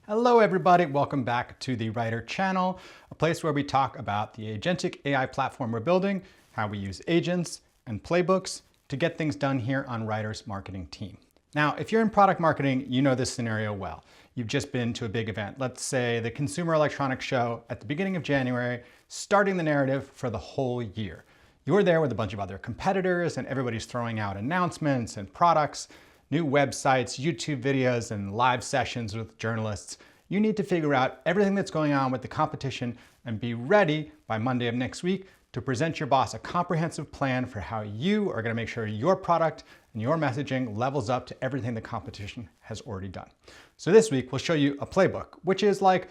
Hello everybody, welcome back to the Writer channel, a place where we talk about the agentic AI platform we're building, how we use agents and playbooks to get things done here on Writer's marketing team. Now, if you're in product marketing, you know this scenario well. You've just been to a big event, let's say the Consumer Electronics Show at the beginning of January, starting the narrative for the whole year. You're there with a bunch of other competitors and everybody's throwing out announcements and products, new websites, YouTube videos, and live sessions with journalists. You need to figure out everything that's going on with the competition and be ready by Monday of next week to present your boss a comprehensive plan for how you are going to make sure your product and your messaging levels up to everything the competition has already done. So this week, we'll show you a playbook, which is like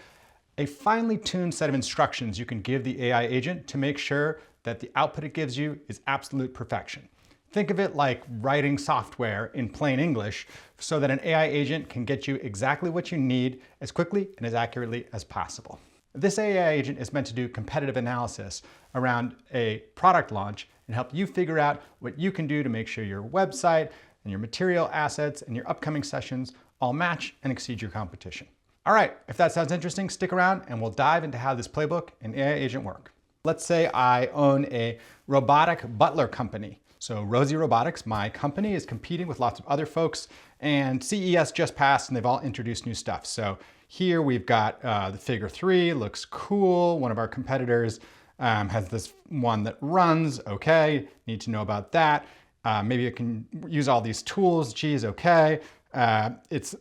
a finely tuned set of instructions you can give the AI agent to make sure that the output it gives you is absolute perfection. Think of it like writing software in plain English so that an AI agent can get you exactly what you need as quickly and as accurately as possible. This AI agent is meant to do competitive analysis around a product launch and help you figure out what you can do to make sure your website and your material assets and your upcoming sessions all match and exceed your competition. All right, if that sounds interesting, stick around and we'll dive into how this playbook and AI agent work. Let's say I own a robotic butler company. So Rosie Robotics, my company, is competing with lots of other folks, and CES just passed and they've all introduced new stuff. So here we've got the Figure 3, looks cool. One of our competitors has this one that runs, okay, need to know about that. Maybe it can use all these tools, geez, okay. It's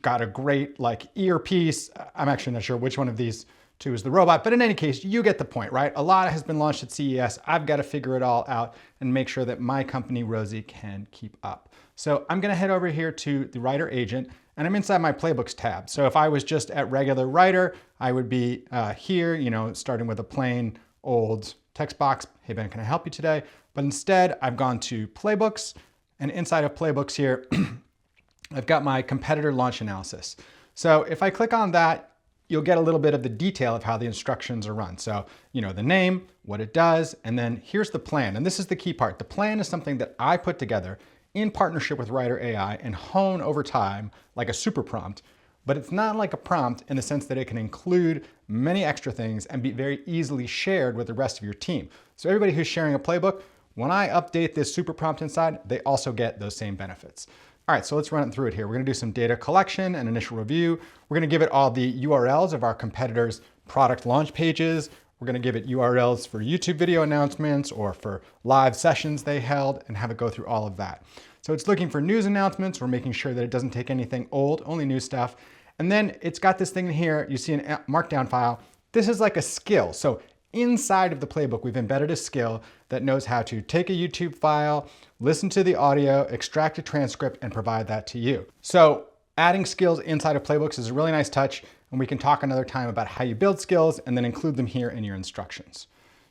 got a great like earpiece. I'm actually not sure which one of these two is the robot, but in any case, you get the point, right? A lot has been launched at CES. I've got to figure it all out and make sure that my company, Rosie, can keep up. So I'm gonna head over here to the Writer agent, and I'm inside my Playbooks tab. So if I was just at regular Writer, I would be here, starting with a plain old text box. Hey Ben, can I help you today? But instead, I've gone to Playbooks, and inside of Playbooks here, I've got my competitor launch analysis. So if I click on that, you'll get a little bit of the detail of how the instructions are run. So, the name, what it does, and then here's the plan. And this is the key part. The plan is something that I put together in partnership with Writer AI and hone over time like a super prompt, but it's not like a prompt in the sense that it can include many extra things and be very easily shared with the rest of your team. So everybody who's sharing a playbook, when I update this super prompt inside, they also get those same benefits. All right, so let's run it through it here. We're gonna do some data collection and initial review. We're gonna give it all the URLs of our competitors' product launch pages. We're gonna give it URLs for YouTube video announcements or for live sessions they held and have it go through all of that. So it's looking for news announcements. We're making sure that it doesn't take anything old, only new stuff. And then it's got this thing here, you see an markdown file. This is like a skill. So inside of the playbook, we've embedded a skill that knows how to take a YouTube file, listen to the audio, extract a transcript, and provide that to you. So adding skills inside of playbooks is a really nice touch, and we can talk another time about how you build skills and then include them here in your instructions.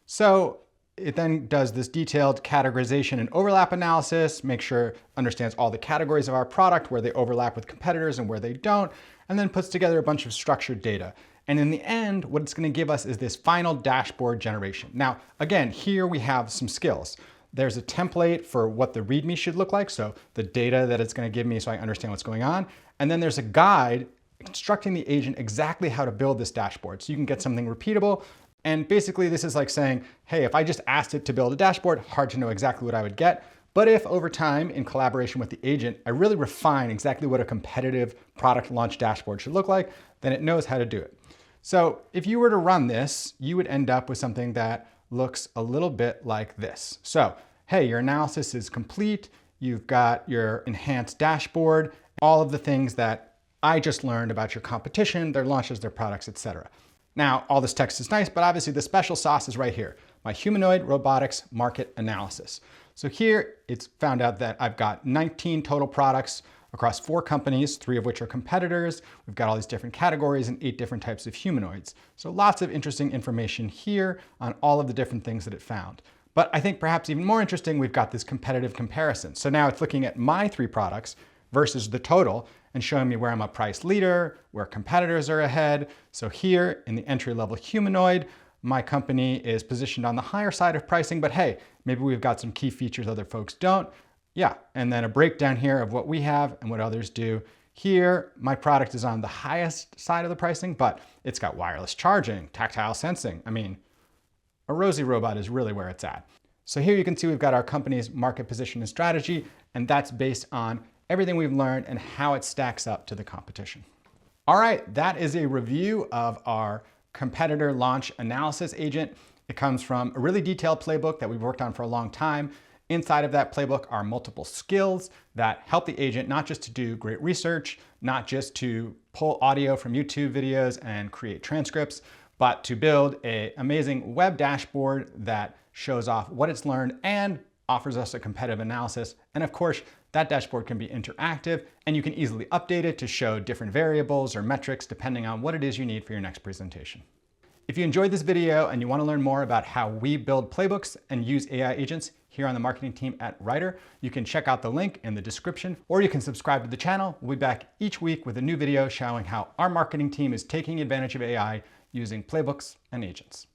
So it then does this detailed categorization and overlap analysis, make sure it understands all the categories of our product, where they overlap with competitors and where they don't, and then puts together a bunch of structured data. And in the end, what it's gonna give us is this final dashboard generation. Now, again, here we have some skills. There's a template for what the README should look like, so the data that it's gonna give me so I understand what's going on. And then there's a guide instructing the agent exactly how to build this dashboard so you can get something repeatable. And basically this is like saying, hey, if I just asked it to build a dashboard, hard to know exactly what I would get. But if over time, in collaboration with the agent, I really refine exactly what a competitive product launch dashboard should look like, then it knows how to do it. So if you were to run this, you would end up with something that looks a little bit like this. So, hey, your analysis is complete. You've got your enhanced dashboard, all of the things that I just learned about your competition, their launches, their products, etc. Now, all this text is nice, but obviously the special sauce is right here, my humanoid robotics market analysis. So here it's found out that I've got 19 total products across 4 companies, 3 of which are competitors. We've got all these different categories and 8 different types of humanoids. So lots of interesting information here on all of the different things that it found. But I think perhaps even more interesting, we've got this competitive comparison. So now it's looking at my 3 products versus the total and showing me where I'm a price leader, where competitors are ahead. So here in the entry-level humanoid, my company is positioned on the higher side of pricing, but hey, maybe we've got some key features other folks don't. Yeah, and then a breakdown here of what we have and what others do. Here, my product is on the highest side of the pricing, but it's got wireless charging, tactile sensing. I mean, a Rosie robot is really where it's at. So here you can see we've got our company's market position and strategy, and that's based on everything we've learned and how it stacks up to the competition. All right, that is a review of our competitor launch analysis agent. It comes from a really detailed playbook that we've worked on for a long time. Inside of that playbook are multiple skills that help the agent not just to do great research, not just to pull audio from YouTube videos and create transcripts, but to build an amazing web dashboard that shows off what it's learned and offers us a competitive analysis. And of course, that dashboard can be interactive and you can easily update it to show different variables or metrics depending on what it is you need for your next presentation. If you enjoyed this video and you want to learn more about how we build playbooks and use AI agents here on the marketing team at Writer, you can check out the link in the description, or you can subscribe to the channel. We'll be back each week with a new video showing how our marketing team is taking advantage of AI using playbooks and agents.